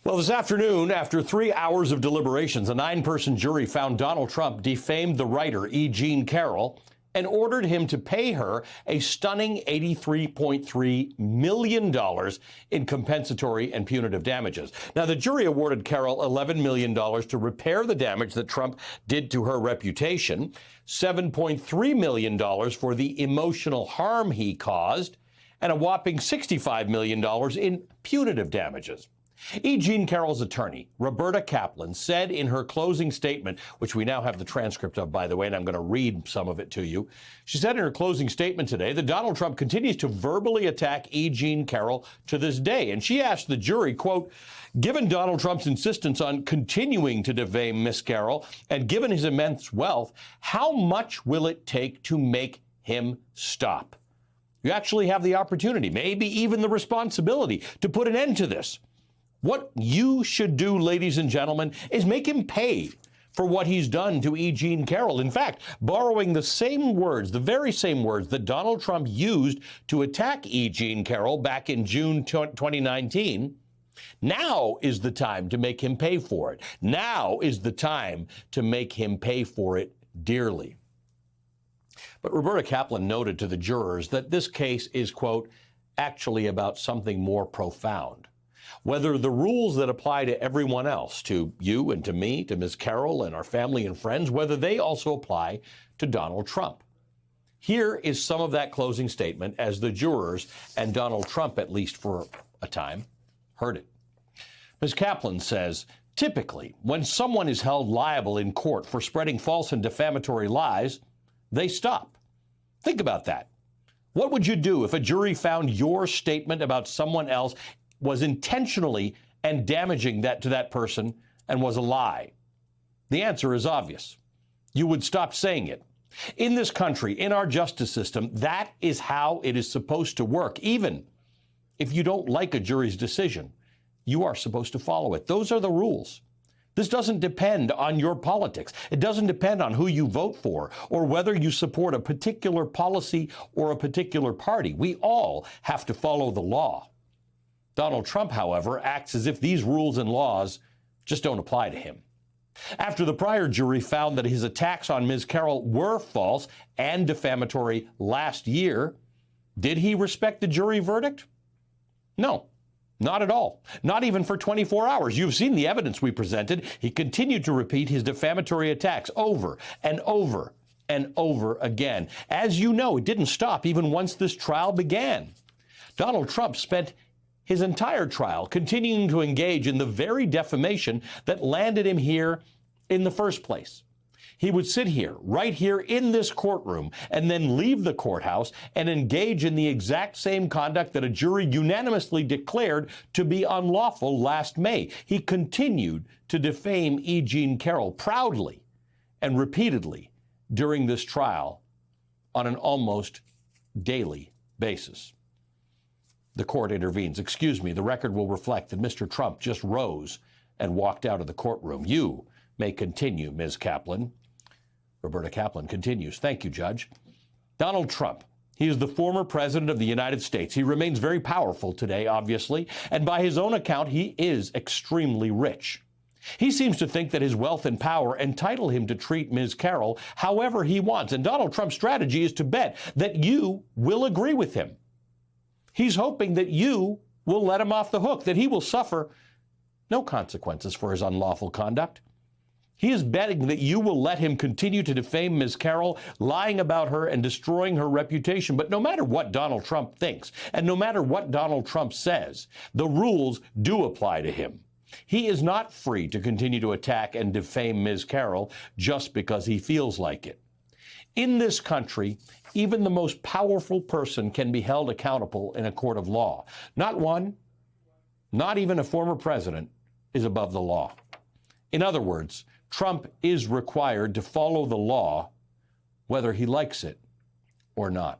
Well, this afternoon, after 3 hours of deliberations, a 9-person jury found Donald Trump defamed the writer E. Jean Carroll and ordered him to pay her a stunning $83.3 million in compensatory and punitive damages. Now, the jury awarded Carroll $11 million to repair the damage that Trump did to her reputation, $7.3 million for the emotional harm he caused, and a whopping $65 million in punitive damages. E. Jean Carroll's attorney, Roberta Kaplan, said in her closing statement, which we now have the transcript of, by the way, and I'm going to read some of it to you. She said in her closing statement today that Donald Trump continues to verbally attack E. Jean Carroll to this day. And she asked the jury, quote, given Donald Trump's insistence on continuing to defame Miss Carroll and given his immense wealth, how much will it take to make him stop? You actually have the opportunity, maybe even the responsibility, to put an end to this. What you should do, ladies and gentlemen, is make him pay for what he's done to E. Jean Carroll. In fact, borrowing the same words, the very same words that Donald Trump used to attack E. Jean Carroll back in June 2019, now is the time to make him pay for it. Now is the time to make him pay for it dearly. But Roberta Kaplan noted to the jurors that this case is, quote, actually about something more profound. Whether the rules that apply to everyone else, to you and to me, to Ms. Carroll and our family and friends, whether they also apply to Donald Trump. Here is some of that closing statement as the jurors, and Donald Trump, at least for a time, heard it. Ms. Kaplan says, typically, when someone is held liable in court for spreading false and defamatory lies, they stop. Think about that. What would you do if a jury found your statement about someone else was intentionally and damaging to that person and was a lie? The answer is obvious. You would stop saying it. In this country, in our justice system, that is how it is supposed to work. Even if you don't like a jury's decision, you are supposed to follow it. Those are the rules. This doesn't depend on your politics. It doesn't depend on who you vote for or whether you support a particular policy or a particular party. We all have to follow the law. Donald Trump, however, acts as if these rules and laws just don't apply to him. After the prior jury found that his attacks on Ms. Carroll were false and defamatory last year, did he respect the jury verdict? No, not at all. Not even for 24 hours. You've seen the evidence we presented. He continued to repeat his defamatory attacks over and over and over again. As you know, it didn't stop even once this trial began. Donald Trump spent his entire trial continuing to engage in the very defamation that landed him here in the first place. He would sit here, right here in this courtroom, and then leave the courthouse and engage in the exact same conduct that a jury unanimously declared to be unlawful last May. He continued to defame E. Jean Carroll proudly and repeatedly during this trial on an almost daily basis. The court intervenes. Excuse me, the record will reflect that Mr. Trump just rose and walked out of the courtroom. You may continue, Ms. Kaplan. Roberta Kaplan continues. Thank you, Judge. Donald Trump, he is the former president of the United States. He remains very powerful today, obviously, and by his own account, he is extremely rich. He seems to think that his wealth and power entitle him to treat Ms. Carroll however he wants, and Donald Trump's strategy is to bet that you will agree with him. He's hoping that you will let him off the hook, that he will suffer no consequences for his unlawful conduct. He is betting that you will let him continue to defame Ms. Carroll, lying about her and destroying her reputation. But no matter what Donald Trump thinks, and no matter what Donald Trump says, the rules do apply to him. He is not free to continue to attack and defame Ms. Carroll just because he feels like it. In this country, even the most powerful person can be held accountable in a court of law. Not one, not even a former president, is above the law. In other words, Trump is required to follow the law, whether he likes it or not.